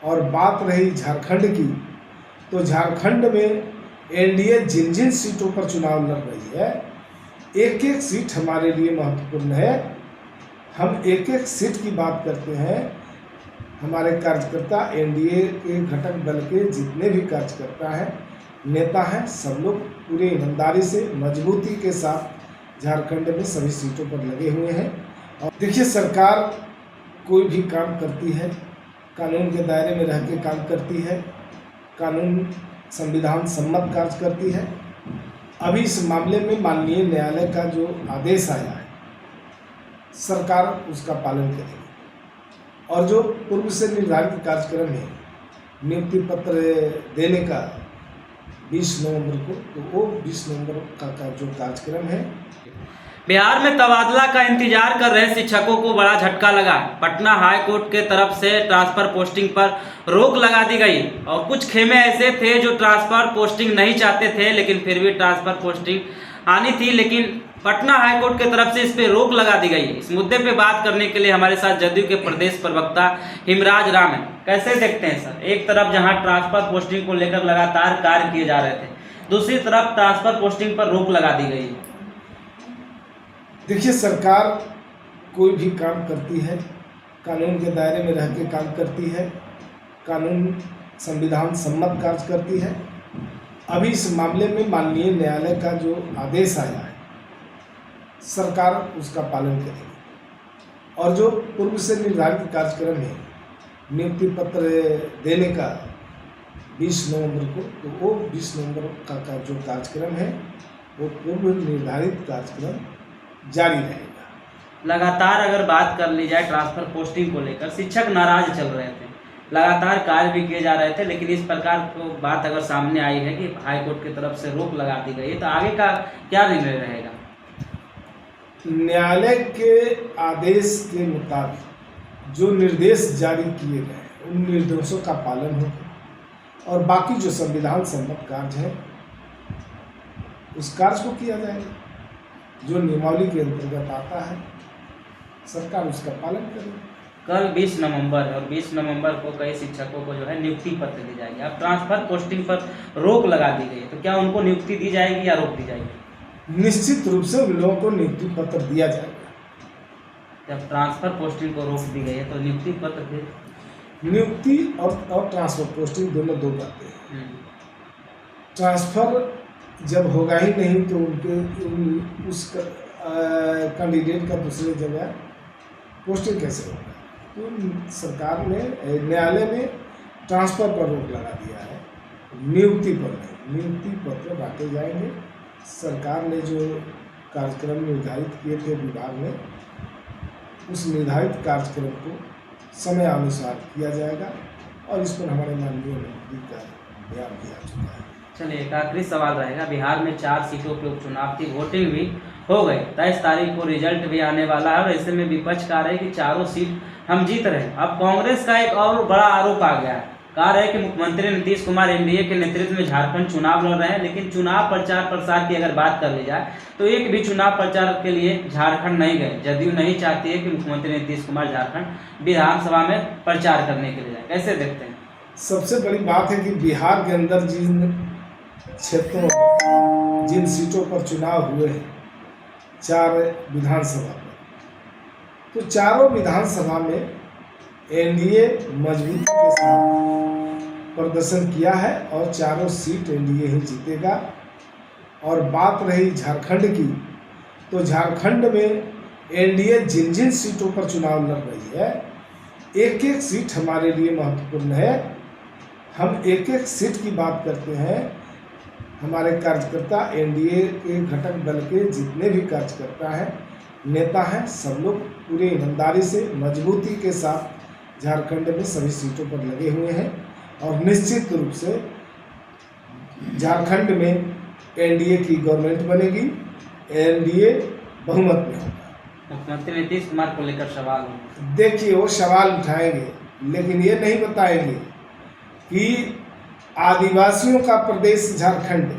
और बात रही झारखंड की, तो झारखंड में एनडीए जिन जिन सीटों पर चुनाव लड़ रही है, एक एक सीट हमारे लिए महत्वपूर्ण है। हम एक एक सीट की बात करते हैं। हमारे कार्यकर्ता, एनडीए के घटक दल के जितने भी कार्यकर्ता हैं, नेता हैं, सब लोग पूरे ईमानदारी से, मजबूती के साथ झारखंड में सभी सीटों पर लगे हुए हैं। और देखिए, सरकार कोई भी काम करती है कानून के दायरे में रह के काम करती है, कानून संविधान सम्मत कार्य करती है। अभी इस मामले में माननीय न्यायालय का जो आदेश आया है, सरकार उसका पालन करेगी। और जो पूर्व से निर्धारित कार्यक्रम है नियुक्ति पत्र देने का 20 नवंबर को, तो वो 20 नवंबर का जो कार्यक्रम है। बिहार में तबादला का इंतजार कर रहे शिक्षकों को बड़ा झटका लगा। पटना हाई कोर्ट के तरफ से ट्रांसफर पोस्टिंग पर रोक लगा दी गई और कुछ खेमे ऐसे थे जो ट्रांसफर पोस्टिंग नहीं चाहते थे, लेकिन फिर भी ट्रांसफर पोस्टिंग आनी थी, लेकिन पटना हाई कोर्ट की तरफ से इस पर रोक लगा दी गई। इस मुद्दे पे बात करने के लिए हमारे साथ जदयू के प्रदेश प्रवक्ता हिमराज राम है। कैसे देखते हैं सर, एक तरफ जहां ट्रांसफर पोस्टिंग को लेकर लगातार कार्य किए जा रहे थे, दूसरी तरफ ट्रांसफर पोस्टिंग पर रोक लगा दी गई। देखिए, सरकार कोई भी काम करती है कानून के दायरे में रह के काम करती है, कानून संविधान सम्मत कार्य करती है। अभी इस मामले में माननीय न्यायालय का जो आदेश आया है, सरकार उसका पालन करेगी। और जो पूर्व से निर्धारित कार्यक्रम है नियुक्ति पत्र देने का 20 नवंबर को, तो वो 20 नवंबर का जो कार्यक्रम है, वो पूर्व निर्धारित कार्यक्रम जारी रहेगा। लगातार अगर बात कर ली जाए ट्रांसफर पोस्टिंग को लेकर, शिक्षक नाराज चल रहे थे, लगातार कार्य भी किए जा रहे थे, लेकिन इस प्रकार को बात अगर सामने आई है कि हाई कोर्ट की तरफ से रोक लगा दी गई है, तो आगे का क्या निर्णय रहेगा? न्यायालय के आदेश के मुताबिक जो निर्देश जारी किए गए, उन निर्देशों का पालन होगा और बाकी जो संविधान सम्मत कार्य है उस कार्य को किया जाएगा। जो नियमावली के अंतर्गत आता है, सरकार उसका पालन करेगी। कल 20 नवंबर और 20 नवंबर को कई शिक्षकों को जो है नियुक्ति पत्र दी जाएगी। अब ट्रांसफर पोस्टिंग पर रोक लगा दी गई है, तो क्या उनको नियुक्ति दी जाएगी या रोक दी जाएगी? निश्चित रूप से उन लोगों को नियुक्ति पत्र दिया जाएगा। जब ट्रांसफर पोस्टिंग को रोक दी गई है, तो नियुक्ति पत्र फिर नियुक्ति और ट्रांसफर पोस्टिंग दोनों दो बातें हैं। ट्रांसफर जब होगा ही नहीं, तो उनके उस कैंडिडेट का दूसरी जगह पोस्टिंग कैसे होगा? तो सरकार ने, न्यायालय ने ट्रांसफर पर रोक लगा दिया है, नियुक्ति पर नहीं। नियुक्ति पत्र बांटे जाएंगे। सरकार ने जो कार्यक्रम निर्धारित किए थे विभाग ने, उस निर्धारित कार्यक्रम को समयानुसार किया जाएगा और इस पर हमारे माननीय मंत्री का बयान दिया चुका है। चलिए, एक आखिरी सवाल रहेगा। बिहार में 4 सीटों के उपचुनाव थी, वोटिंग भी हो गई, 23 तारीख को रिजल्ट भी आने वाला है और ऐसे में विपक्ष कह रहे हैं कि चारों सीट हम जीत रहे हैं। अब कांग्रेस का एक और बड़ा आरोप आ गया है, कह रहे हैं कि मुख्यमंत्री नीतीश कुमार एनडीए के नेतृत्व में झारखंड चुनाव लड़ रहे हैं, लेकिन चुनाव प्रचार प्रसार की अगर बात कर ली जाए तो एक भी चुनाव प्रचार के लिए झारखंड नहीं गए। जदयू नहीं चाहती है कि मुख्यमंत्री नीतीश कुमार झारखंड विधानसभा में प्रचार करने के लिए जाए। कैसे देखते हैं? सबसे बड़ी बात है कि बिहार के अंदर जिन क्षेत्रों, जिन सीटों पर चुनाव हुए हैं, 4 विधानसभा में, तो चारों विधानसभा में एनडीए मजबूती के साथ प्रदर्शन किया है और चारों सीट एनडीए ही जीतेगा। और बात रही झारखंड की, तो झारखंड में एनडीए जिन जिन सीटों पर चुनाव लड़ रही है, एक एक सीट हमारे लिए महत्वपूर्ण है। हम एक एक सीट की बात करते हैं। हमारे कार्यकर्ता, एनडीए के घटक दल के जितने भी कार्यकर्ता हैं, नेता हैं, सब लोग पूरे ईमानदारी से, मजबूती के साथ झारखंड में सभी सीटों पर लगे हुए हैं और निश्चित रूप से झारखंड में एनडीए की गवर्नमेंट बनेगी, एनडीए बहुमत में होगा। मुख्यमंत्री नीतीश कुमार को लेकर सवाल होगा। देखिए, वो सवाल उठाएंगे, लेकिन ये नहीं बताएंगे कि आदिवासियों का प्रदेश झारखंड